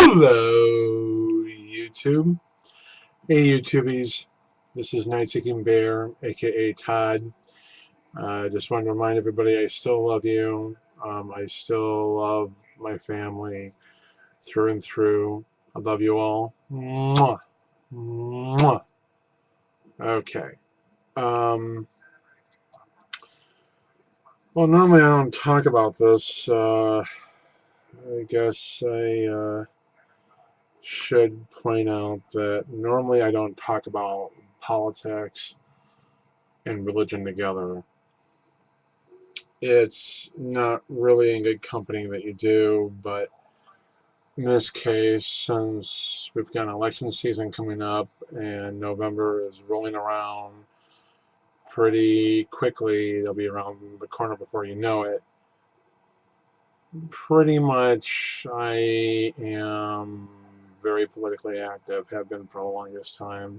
Hello, YouTube. Hey, YouTubies. This is Nightseeking Bear, aka Todd. Just wanted to remind everybody I still love you. I still love my family through and through. I love you all. Mwah. Mwah. Okay. Well, normally I don't talk about this. I guess I should point out that normally I don't talk about politics and religion together. It's not really in good company that you do, but in this case, since we've got an election season coming up and November is rolling around pretty quickly, they'll be around the corner before you know it. Pretty much I am very politically active, have been for the longest time.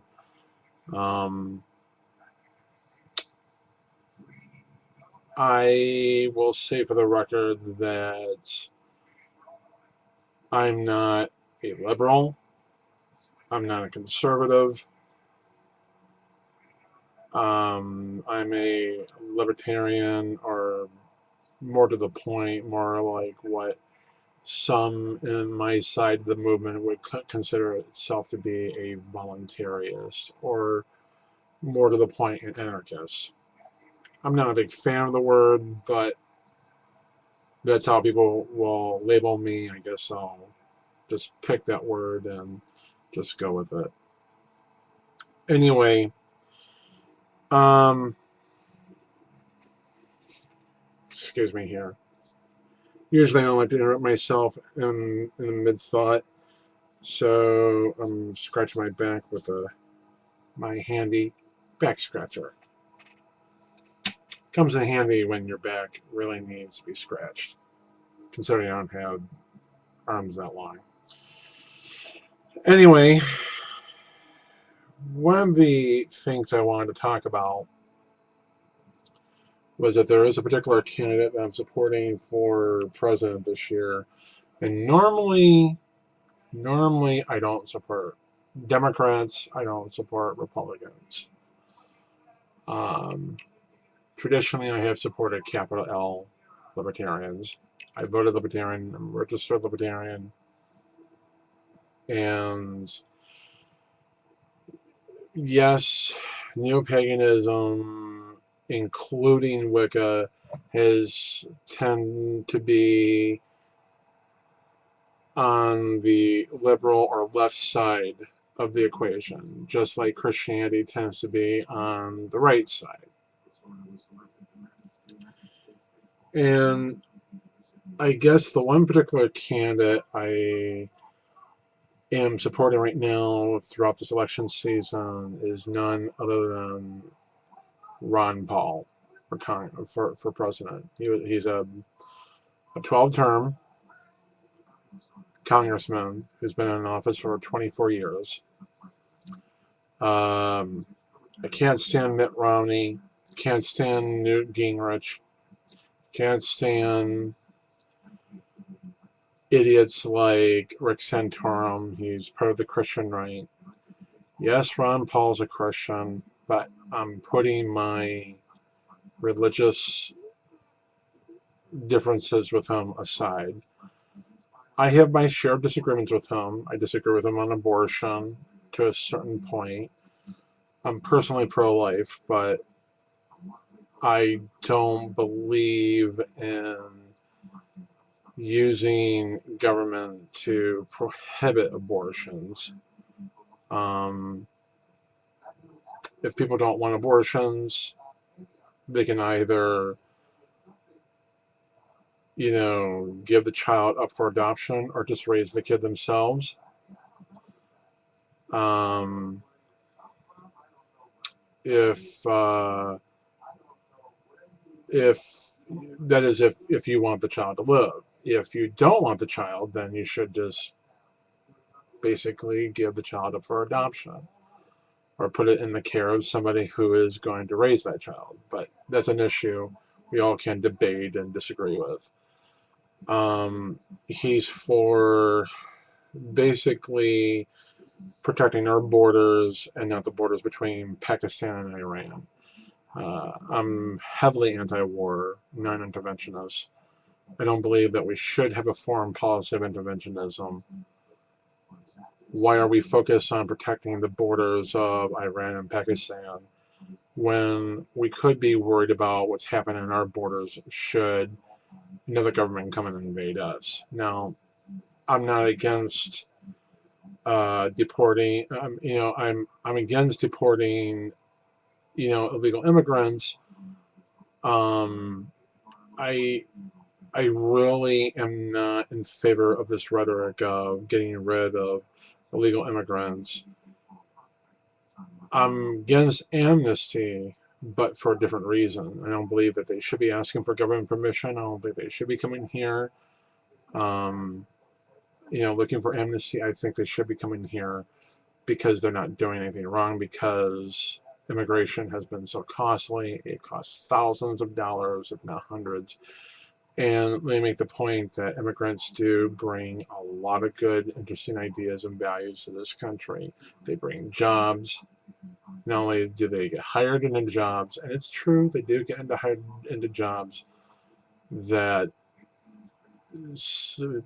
I will say for the record that I'm not a liberal. I'm not a conservative. I'm a libertarian, or more to the point, more like what some in my side of the movement would consider itself to be a voluntaryist, or more to the point, an anarchist. I'm not a big fan of the word, but that's how people will label me. I guess I'll just pick that word and just go with it. Anyway, excuse me here. Usually I don't like to interrupt myself in mid-thought, so I'm scratching my back with my handy back scratcher. Comes in handy when your back really needs to be scratched, considering I don't have arms that long. Anyway, one of the things I wanted to talk about was that there is a particular candidate that I'm supporting for president this year, and normally I don't support Democrats, I don't support Republicans. Traditionally, I have supported capital L Libertarians. I voted Libertarian, I'm a registered Libertarian, and yes, neo-paganism, including Wicca, has tended to be on the liberal or left side of the equation, just like Christianity tends to be on the right side. And I guess the one particular candidate I am supporting right now throughout this election season is none other than Ron Paul for president. He's a 12-term congressman who's been in office for 24 years. I can't stand Mitt Romney, can't stand Newt Gingrich, can't stand idiots like Rick Santorum. He's part of the Christian right. Yes, Ron Paul's a Christian, but I'm putting my religious differences with him aside. I have my share of disagreements with him. I disagree with him on abortion to a certain point. I'm personally pro-life, but I don't believe in using government to prohibit abortions. If people don't want abortions, they can either, give the child up for adoption or just raise the kid themselves. If you want the child to live. If you don't want the child, then you should just basically give the child up for adoption, or put it in the care of somebody who is going to raise that child. But that's an issue we all can debate and disagree with. He's for basically protecting our borders and not the borders between Pakistan and Iran. I'm heavily anti-war, non-interventionist. I don't believe that we should have a foreign policy of interventionism. Why are we focused on protecting the borders of Iran and Pakistan when we could be worried about what's happening in our borders should another government come and invade us? Now, I'm not against deporting. I'm against deporting, illegal immigrants. I I really am not in favor of this rhetoric of getting rid of illegal immigrants. I'm against amnesty, but for a different reason. I don't believe that they should be asking for government permission. I don't think they should be coming here, looking for amnesty. I think they should be coming here because they're not doing anything wrong, because immigration has been so costly. It costs thousands of dollars, if not hundreds. And let me make the point that immigrants do bring a lot of good, interesting ideas and values to this country. They bring jobs. Not only do they get hired into jobs, and it's true, they do get hired into jobs that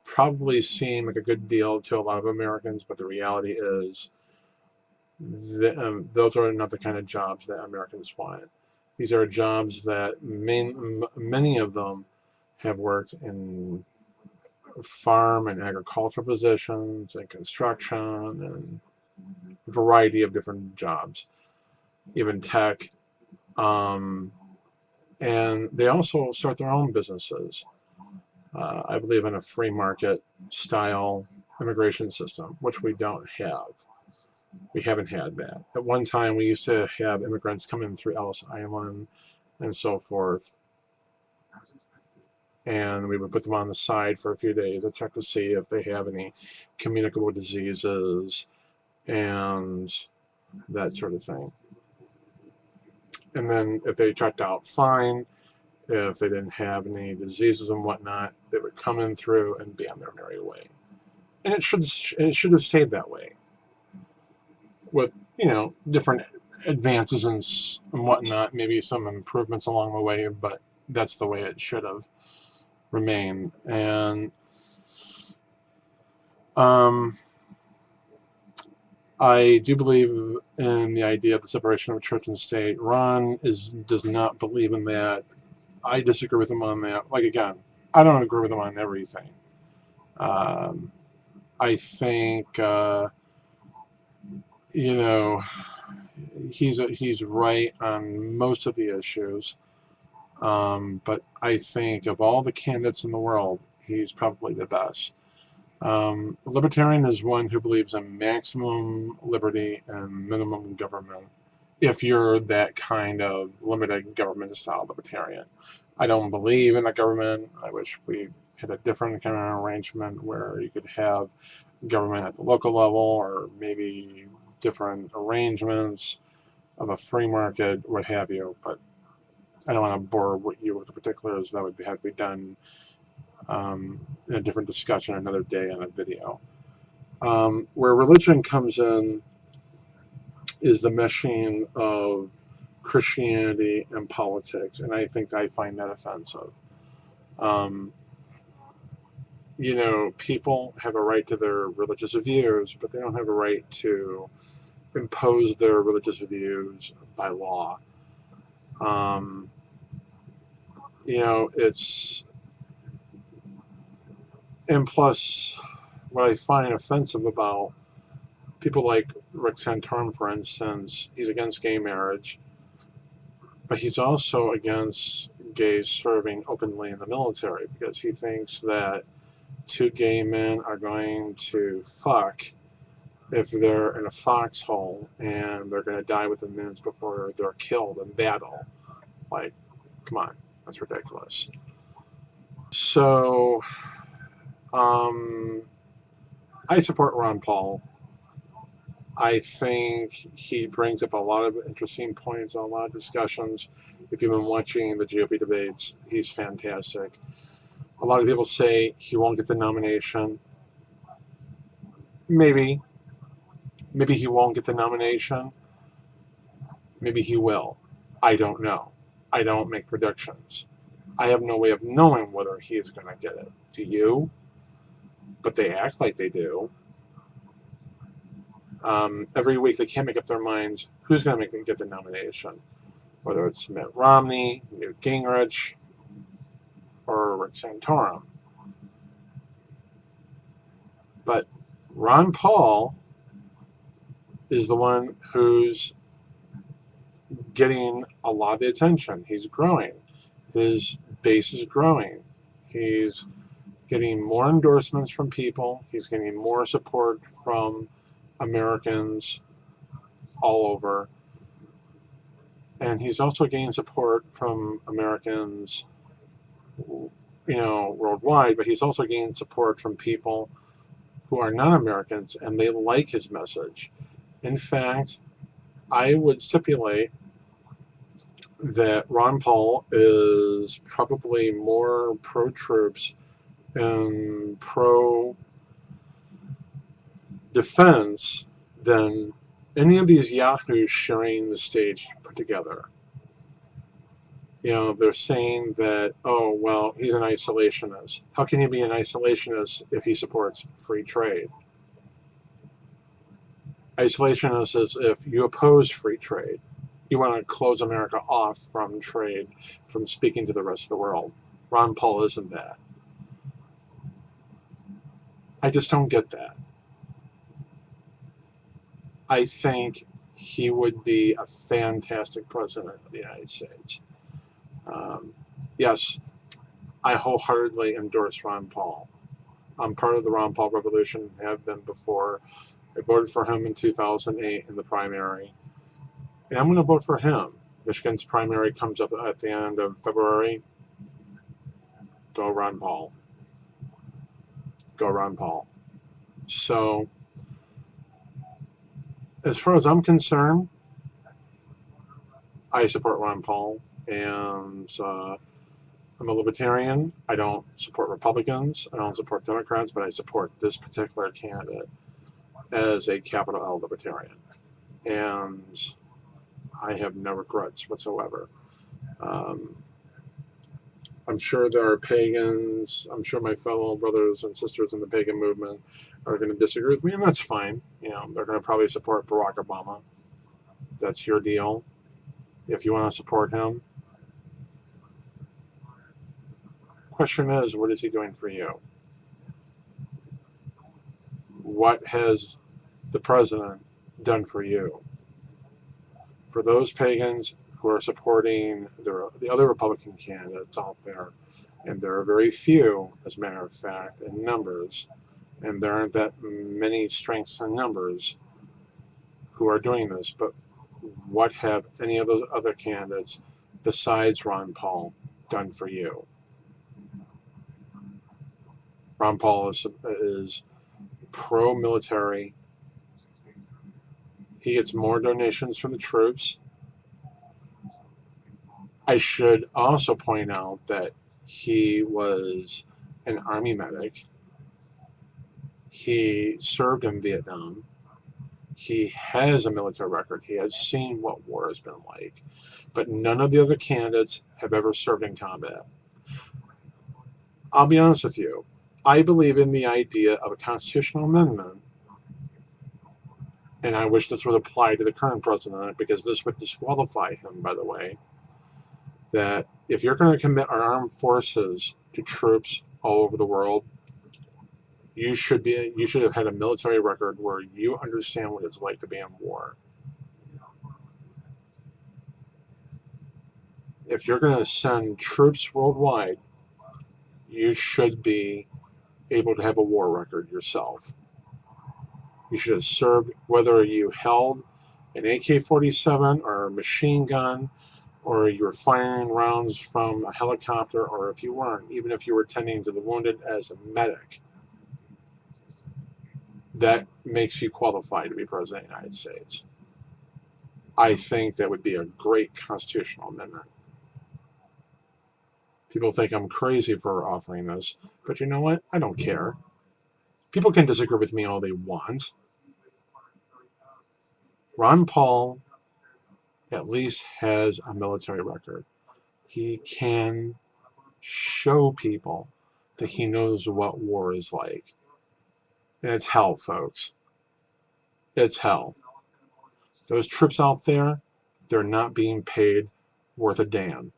probably seem like a good deal to a lot of Americans, but the reality is that, those are not the kind of jobs that Americans want. These are jobs that many of them have worked in farm and agricultural positions and construction and a variety of different jobs, even tech. And they also start their own businesses. I believe in a free market style immigration system, which we don't have. We haven't had that. At one time, we used to have immigrants come in through Ellis Island and so forth, and we would put them on the side for a few days to check to see if they have any communicable diseases and that sort of thing. And then if they checked out fine, if they didn't have any diseases and whatnot, they would come in through and be on their merry way. And it should have stayed that way, with different advances and whatnot, maybe some improvements along the way, but that's the way it should have remained. And I do believe in the idea of the separation of church and state. Ron does not believe in that. I disagree with him on that. Like, again, I don't agree with him on everything. I think he's right on most of the issues, but I think of all the candidates in the world, he's probably the best. Libertarian is one who believes in maximum liberty and minimum government, if you're that kind of limited government style libertarian. I don't believe in a government. I wish we had a different kind of arrangement where you could have government at the local level, or maybe different arrangements of a free market, what have you. But I don't want to bore you with the particulars. That would have to be done in a different discussion another day on a video. Where religion comes in is the meshing of Christianity and politics, and I find that offensive. People have a right to their religious views, but they don't have a right to impose their religious views by law. And plus, what I find offensive about people like Rick Santorum, for instance, he's against gay marriage, but he's also against gays serving openly in the military, because he thinks that two gay men are going to fuck if they're in a foxhole and they're going to die within minutes before they're killed in battle. Like, come on, that's ridiculous. So, I support Ron Paul. I think he brings up a lot of interesting points and a lot of discussions. If you've been watching the GOP debates, he's fantastic. A lot of people say he won't get the nomination. Maybe. Maybe he won't get the nomination. Maybe he will. I don't know. I don't make predictions. I have no way of knowing whether he is going to get it. Do you? But they act like they do. Every week they can't make up their minds who's going to get the nomination. Whether it's Mitt Romney, Newt Gingrich, or Rick Santorum. But Ron Paul is the one who's getting a lot of the attention. He's growing. His base is growing. He's getting more endorsements from people. He's getting more support from Americans all over. And he's also gaining support from Americans, worldwide, but he's also gaining support from people who are non-Americans, and they like his message. In fact, I would stipulate that Ron Paul is probably more pro-troops and pro-defense than any of these yahoos sharing the stage put together. They're saying that, oh, well, he's an isolationist. How can he be an isolationist if he supports free trade? Isolationist is if you oppose free trade. You want to close America off from trade, from speaking to the rest of the world. Ron Paul isn't that. I just don't get that. I think he would be a fantastic president of the United States. Yes, I wholeheartedly endorse Ron Paul. I'm part of the Ron Paul revolution, have been before. I voted for him in 2008 in the primary. And I'm going to vote for him. Michigan's primary comes up at the end of February. Go Ron Paul. Go Ron Paul. So, as far as I'm concerned, I support Ron Paul. And I'm a libertarian. I don't support Republicans. I don't support Democrats, but I support this particular candidate as a capital L libertarian. And I have no regrets whatsoever. I'm sure there are pagans. I'm sure my fellow brothers and sisters in the pagan movement are going to disagree with me, and that's fine. They're going to probably support Barack Obama. That's your deal. If you want to support him. Question is, what is he doing for you? What has the president done for you? For those pagans who are supporting the other Republican candidates out there, and there are very few, as a matter of fact, in numbers, and there aren't that many strengths in numbers who are doing this, but what have any of those other candidates besides Ron Paul done for you? Ron Paul is pro-military. He gets more donations from the troops. I should also point out that he was an Army medic. He served in Vietnam. He has a military record. He has seen what war has been like. But none of the other candidates have ever served in combat. I'll be honest with you. I believe in the idea of a constitutional amendment, and I wish this would apply to the current president, because this would disqualify him, by the way, that if you're going to commit our armed forces to troops all over the world, you should have had a military record where you understand what it's like to be in war. If you're going to send troops worldwide, you should be able to have a war record yourself. You should have served, whether you held an AK-47 or a machine gun, or you were firing rounds from a helicopter, or if you weren't, even if you were tending to the wounded as a medic. That makes you qualified to be president of the United States. I think that would be a great constitutional amendment. People think I'm crazy for offering this, but you know what? I don't care. People can disagree with me all they want. Ron Paul at least has a military record. He can show people that he knows what war is like. And it's hell, folks. It's hell. Those troops out there, they're not being paid worth a damn.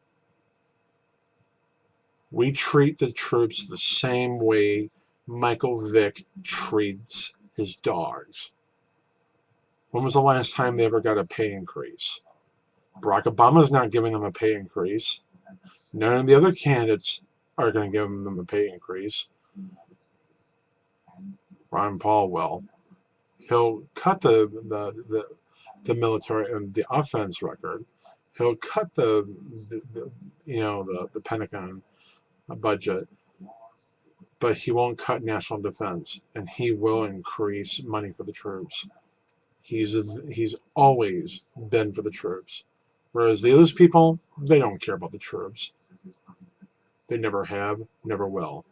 We treat the troops the same way Michael Vick treats his dogs. When was the last time they ever got a pay increase? Barack Obama's not giving them a pay increase. None of the other candidates are going to give them a pay increase. Ron Paul will. He'll cut the military and the offense record. He'll cut the Pentagon budget, but he won't cut national defense, and he will increase money for the troops. He's always been for the troops, whereas the other people, they don't care about the troops. They never have, never will.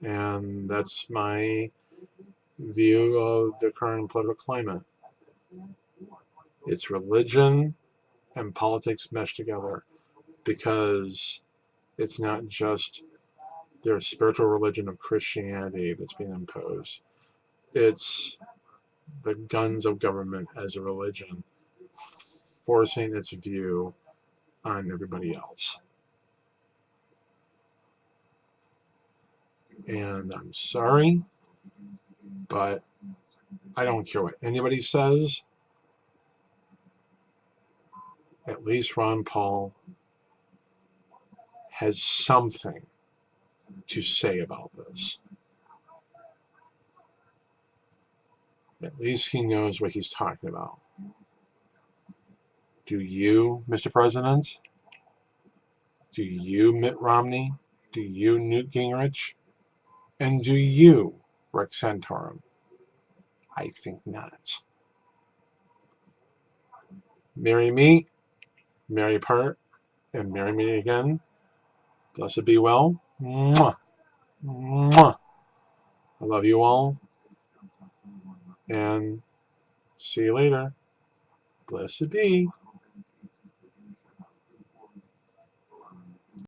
And that's my view of the current political climate. It's religion and politics meshed together, because it's not just their spiritual religion of Christianity that's being imposed. It's the guns of government as a religion forcing its view on everybody else. And I'm sorry, but I don't care what anybody says. At least Ron Paul has something to say about this. At least he knows what he's talking about. Do you, Mr. President? Do you, Mitt Romney? Do you, Newt Gingrich? And do you, Rick Santorum? I think not. Marry me, marry part, and marry me again. Blessed be well. Mwah. Mwah. I love you all. And see you later. Blessed be.